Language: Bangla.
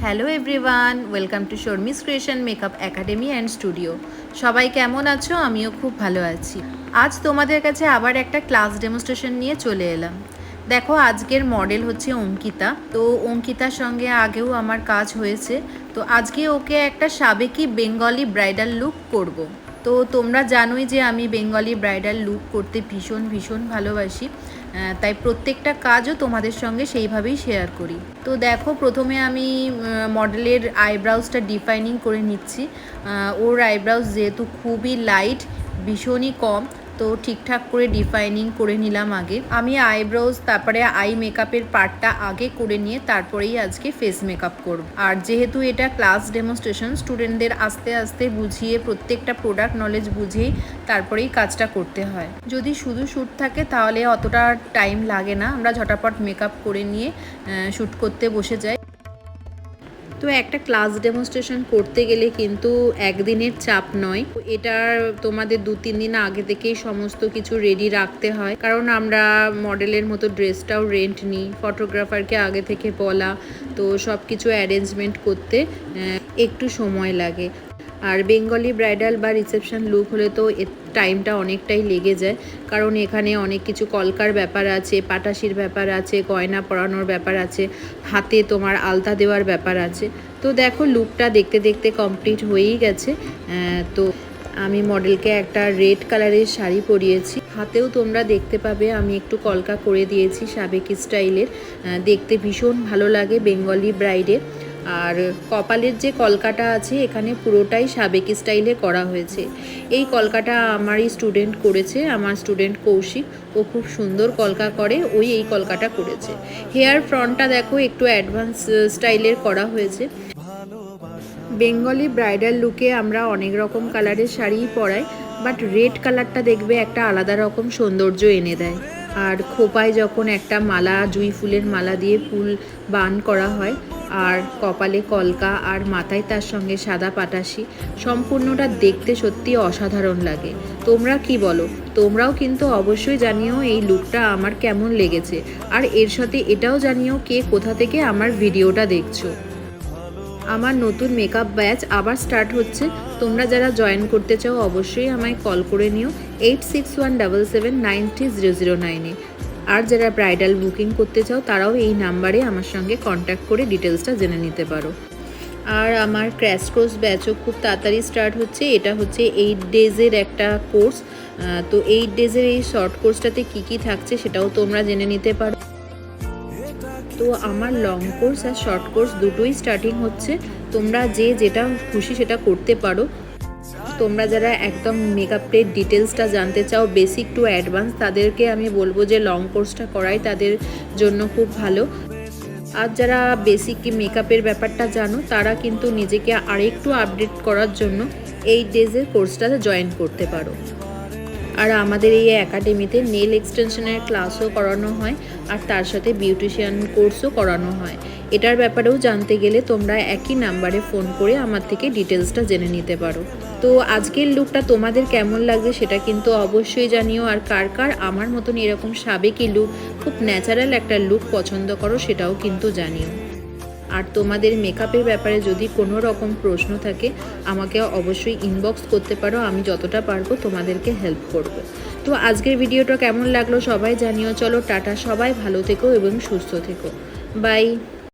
Hello everyone, welcome to Sharmi's creation makeup academy and studio. সবাই কেমন আছো? আমিও খুব ভালো আছি। আজ তোমাদের কাছে আবার একটা ক্লাস ডেমনস্ট্রেশন নিয়ে চলে এলাম। দেখো, আজকের মডেল হচ্ছে অঙ্কিতা। তো অঙ্কিতার সঙ্গে আগেও আমার কাজ হয়েছে। তো আজকে ওকে একটা সাবেকি বেঙ্গলি ব্রাইডাল লুক করব। তো তোমরা জানোই যে আমি বেঙ্গলি ব্রাইডাল লুক করতে ভীষণ ভীষণ ভালোবাসি, তাই প্রত্যেকটা কাজও তোমাদের সঙ্গে সেইভাবেই শেয়ার করি। তো দেখো, প্রথমে আমি মডেলের আইব্রাউজটা ডিফাইনিং করে নিচ্ছি। ওর আইব্রাউজ যেহেতু খুবই লাইট, ভীষণই কম, তো ঠিকঠাক করে ডিফাইনিং করে নিলাম আগে। আমি আইব্রাউজ তারপরে আই মেকআপের পার্টটা আগে করে নিয়ে তারপরেই আজকে ফেস মেকআপ করব। আর যেহেতু এটা ক্লাস ডেমনস্ট্রেশন, স্টুডেন্টদের আস্তে আস্তে বুঝিয়ে প্রত্যেকটা প্রোডাক্ট নলেজ বুঝিয়েই তারপরেই কাজটা করতে হয়। যদি শুধু শ্যুট থাকে তাহলে অতটা টাইম লাগে না, আমরা ঝটাপট মেকআপ করে নিয়ে শ্যুট করতে বসে যাই। তো একটা ক্লাস ডেমনস্ট্রেশন করতে গেলে কিন্তু একদিনের চাপ নয়, এটার তোমাদের 2-3 দিন আগে থেকেই সমস্ত কিছু রেডি রাখতে হয়, কারণ আমরা মডেলের মতো ড্রেসটাও রেন্ট নিই, ফটোগ্রাফারকে আগে থেকে বলা, তো সব কিছু অ্যারেঞ্জমেন্ট করতে একটু সময় লাগে। আর বেঙ্গলি ব্রাইডাল বা রিসেপশন লুক হলে তো টাইমটা অনেকটাই লেগে যায়, কারণ এখানে অনেক কিছু কলকার ব্যাপার আছে, পাটাশির ব্যাপার আছে, গয়না পরানোর ব্যাপার আছে, হাতে তোমার আলতা দেওয়ার ব্যাপার আছে। তো দেখো, লুকটা দেখতে দেখতে কমপ্লিট হয়েই গেছে। তো আমি মডেলকে একটা রেড কালারের শাড়ি পরিয়েছি, হাতেও তোমরা দেখতে পাবে আমি একটু কলকা করে দিয়েছি সাবেকি স্টাইলের, দেখতে ভীষণ ভালো লাগে বেঙ্গলি ব্রাইডের। আর কপালের যে কলকাটা আছে এখানে পুরোটাই সাবেকি স্টাইলে করা হয়েছে। এই কলকাটা আমারই স্টুডেন্ট করেছে, আমার স্টুডেন্ট কৌশিক, ও খুব সুন্দর কলকা করে, এই কলকাটা করেছে। হেয়ার ফ্রন্টটা দেখো একটু অ্যাডভান্স স্টাইলের করা হয়েছে। বেঙ্গলি ব্রাইডাল লুকে আমরা অনেক রকম কালারের শাড়িই পরাই, বাট রেড কালারটা দেখবে একটা আলাদা রকম সৌন্দর্য এনে দেয়। আর খোপায় যখন একটা মালা, জুঁই ফুলের মালা দিয়ে ফুল বান করা হয়, আর কপালে কলকা, আর মাথায় তার সঙ্গে সাদা পাটাশি, সম্পূর্ণটা দেখতে সত্যি অসাধারণ লাগে। তোমরা কি বলো? তোমরাও কিন্তু অবশ্যই জানিও এই লুকটা আমার কেমন লেগেছে, আর এর সাথে এটাও জানিও কে কোথা থেকে আমার ভিডিওটা দেখছো। আমার নতুন মেকআপ ব্যাচ আবার স্টার্ট হচ্ছে, তোমরা যারা জয়েন করতে চাও অবশ্যই আমায় কল করে নিও 8617793009-এ। আর যারা ব্রাইডাল বুকিং করতে চাও তারাও এই নাম্বারে আমার সঙ্গে কন্ট্যাক্ট করে ডিটেলসটা জেনে নিতে পারো। আর আমার ক্র্যাশ কোর্স ব্যাচও খুব তাড়াতাড়ি স্টার্ট হচ্ছে। এটা হচ্ছে 8 ডেজের একটা কোর্স। তো 8 ডেজের এই শর্ট কোর্সটাতে কী কী থাকছে সেটাও তোমরা জেনে নিতে পারো। তো আমার লং কোর্স আর শর্ট কোর্স দুটোই স্টার্টিং হচ্ছে, তোমরা যে যেটা খুশি সেটা করতে পারো। তোমরা যারা একদম মেকআপের ডিটেলসটা জানতে চাও বেসিক টু অ্যাডভান্স, তাদেরকে আমি বলবো যে লং কোর্সটা করাই তাদের জন্য খুব ভালো। আর যারা বেসিক মেকআপের ব্যাপারটা জানো তারা কিন্তু নিজেকে আরেকটু আপডেট করার জন্য 8 ডেজের কোর্সটাতে জয়েন করতে পারো। আর আমাদের এই একাডেমিতে নেল এক্সটেনশনের ক্লাসও করানো হয়, আর তার সাথে বিউটিশিয়ান কোর্সও করানো হয়। এটার ব্যাপারেও জানতে গেলে তোমরা একই নাম্বারে ফোন করে আমার থেকে ডিটেলসটা জেনে নিতে পারো। তো আজকের লুকটা তোমাদের কেমন লাগছে সেটা কিন্তু অবশ্যই জানিও। আর কার কার আমার মতন এরকম সাবেকি লুক, খুব ন্যাচারাল একটা লুক পছন্দ করো সেটাও কিন্তু জানিও। আর তোমাদের মেকআপের ব্যাপারে যদি কোনো রকম প্রশ্ন থাকে আমাকে অবশ্যই ইনবক্স করতে পারো, আমি যতটা পারবো তোমাদেরকে হেল্প করব। তো আজকের ভিডিওটা কেমন লাগলো সবাই জানিও। চলো টাটা, সবাই ভালো থেকো এবং সুস্থ থেকো, বাই।